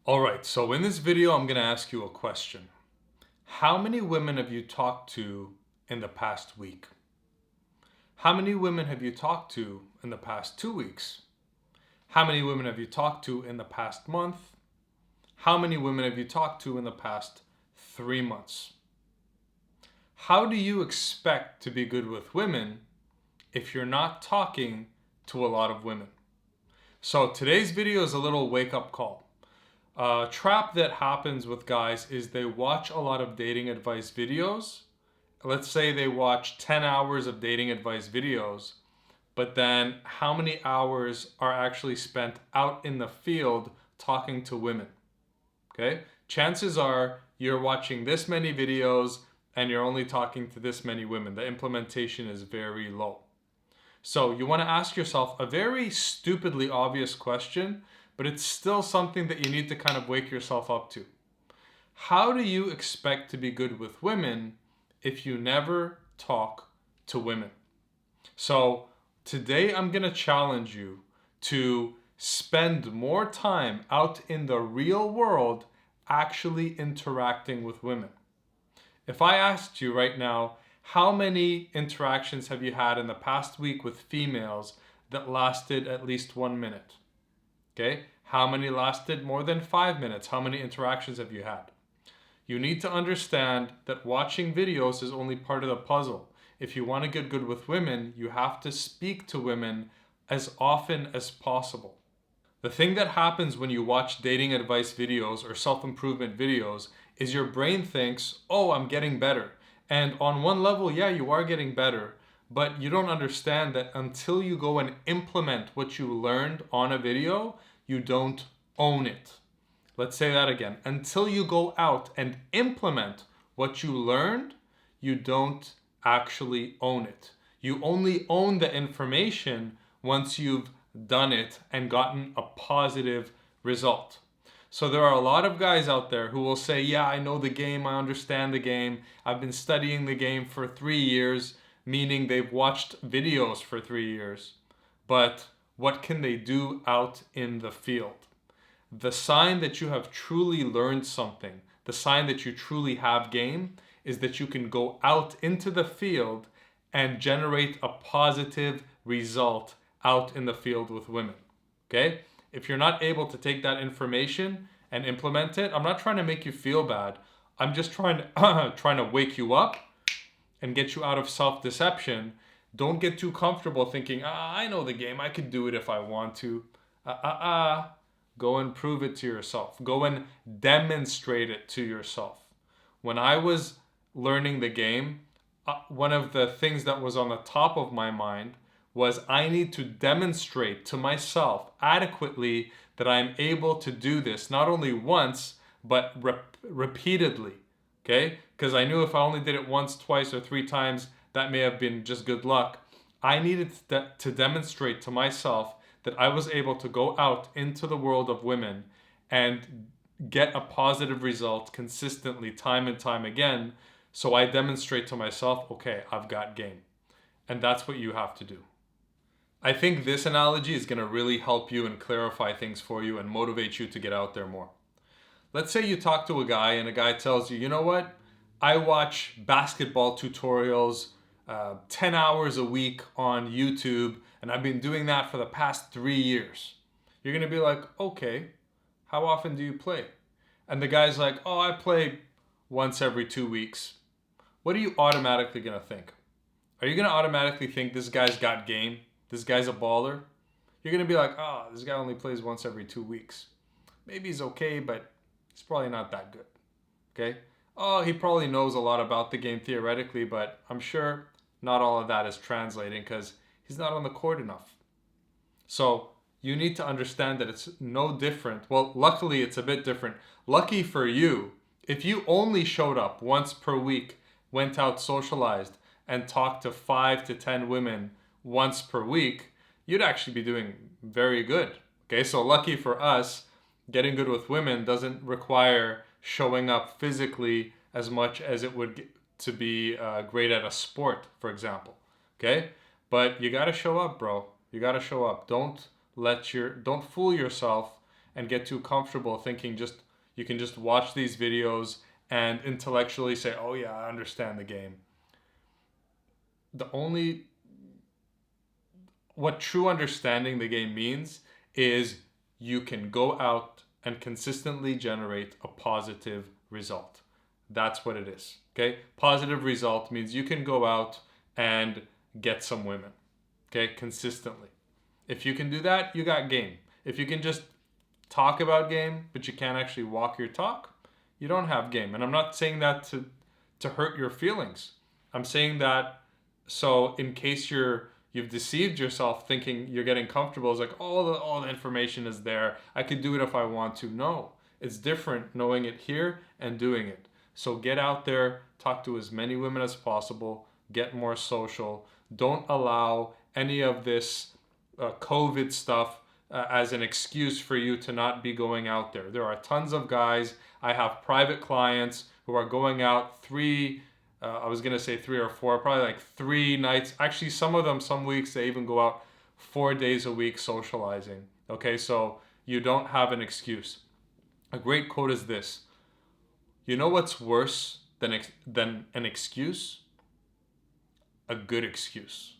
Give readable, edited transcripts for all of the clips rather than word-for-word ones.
Alright, so in this video, I'm going to ask you a question. How many women have you talked to in the past week? How many women have you talked to in the past 2 weeks? How many women have you talked to in the past month? How many women have you talked to in the past 3 months? How do you expect to be good with women if you're not talking to a lot of women? So today's video is a little wake-up call. A trap that happens with guys is they watch a lot of dating advice videos. Let's say they watch 10 hours of dating advice videos, but then how many hours are actually spent out in the field talking to women? Okay? Chances are you're watching this many videos and you're only talking to this many women. The implementation is very low. So you want to ask yourself a very stupidly obvious question, but it's still something that you need to kind of wake yourself up to. How do you expect to be good with women if you never talk to women? So today I'm going to challenge you to spend more time out in the real world actually interacting with women. If I asked you right now, how many interactions have you had in the past week with females that lasted at least 1 minute? Okay, how many lasted more than 5 minutes? How many interactions have you had? You need to understand that watching videos is only part of the puzzle. If you want to get good with women, you have to speak to women as often as possible. The thing that happens when you watch dating advice videos or self-improvement videos is your brain thinks, oh, I'm getting better. And on one level, yeah, you are getting better, but you don't understand that until you go and implement what you learned on a video, you don't own it. Let's say that again. Until you go out and implement what you learned, you don't actually own it. You only own the information once you've done it and gotten a positive result. So there are a lot of guys out there who will say, yeah, I know the game, I understand the game, I've been studying the game for 3 years, meaning they've watched videos for 3 years. But what can they do out in the field? The sign that you have truly learned something, the sign that you truly have game, is that you can go out into the field and generate a positive result out in the field with women. Okay? If you're not able to take that information and implement it, I'm not trying to make you feel bad. I'm just trying to wake you up and get you out of self-deception. Don't get too comfortable thinking, I know the game, I could do it if I want to. Go and prove it to yourself. Go and demonstrate it to yourself. When I was learning the game, one of the things that was on the top of my mind was I need to demonstrate to myself adequately that I'm able to do this, not only once, but repeatedly, okay? Because I knew if I only did it once, twice, or 3 times, that may have been just good luck. I needed to demonstrate to myself that I was able to go out into the world of women and get a positive result consistently time and time again. So I demonstrate to myself, okay, I've got game. And that's what you have to do. I think this analogy is going to really help you and clarify things for you and motivate you to get out there more. Let's say you talk to a guy and a guy tells you, you know what? I watch basketball tutorials 10 hours a week on YouTube, and I've been doing that for the past 3 years. You're going to be like, okay, how often do you play? And the guy's like, oh, I play once every 2 weeks. What are you automatically going to think? Are you going to automatically think this guy's got game? This guy's a baller? You're going to be like, oh, this guy only plays once every 2 weeks. Maybe he's okay, but he's probably not that good. Okay? Oh, he probably knows a lot about the game theoretically, but I'm sure not all of that is translating because he's not on the court enough. So you need to understand that it's no different. Well, luckily it's a bit different. Lucky for you, if you only showed up once per week, went out, socialized, and talked to 5 to 10 women once per week, you'd actually be doing very good. Okay, so lucky for us, getting good with women doesn't require showing up physically as much as it would to be great at a sport, for example. Okay, but you got to show up, bro. You got to show up. Don't fool yourself and get too comfortable thinking you can just watch these videos and intellectually say, oh yeah, I understand the game. What true understanding the game means is you can go out and consistently generate a positive result. That's what it is. Okay? Positive result means you can go out and get some women. Okay? Consistently. If you can do that, you got game. If you can just talk about game, but you can't actually walk your talk, you don't have game. And I'm not saying that to hurt your feelings. I'm saying that so in case you've deceived yourself thinking you're getting comfortable, it's like all the information is there, I could do it if I want to. No, it's different knowing it here and doing it. So get out there, talk to as many women as possible, get more social. Don't allow any of this COVID stuff as an excuse for you to not be going out there. There are tons of guys. I have private clients who are going out I was going to say 3 or 4, probably like 3 nights. Actually, some of them, some weeks, they even go out 4 days a week socializing. Okay, so you don't have an excuse. A great quote is this: you know what's worse than an excuse? A good excuse.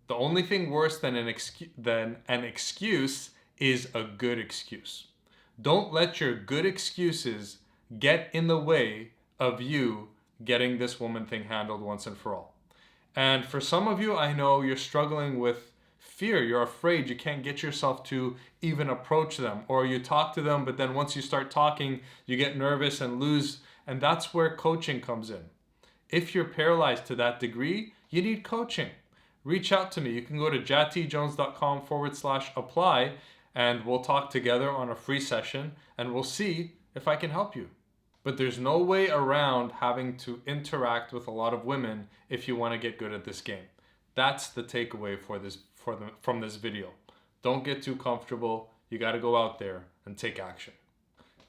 The only thing worse than an excuse is a good excuse. Don't let your good excuses get in the way of you getting this woman thing handled once and for all. And for some of you, I know you're struggling with fear. You're afraid. You can't get yourself to even approach them, or you talk to them, but then once you start talking, you get nervous and lose. And that's where coaching comes in. If you're paralyzed to that degree, you need coaching. Reach out to me. You can go to jatjones.com/apply and we'll talk together on a free session and we'll see if I can help you. But there's no way around having to interact with a lot of women if you want to get good at this game. That's the takeaway from this video. Don't get too comfortable. You got to go out there and take action.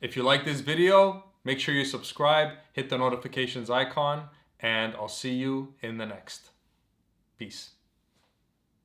If you like this video, make sure you subscribe, hit the notifications icon, and I'll see you in the next. Peace.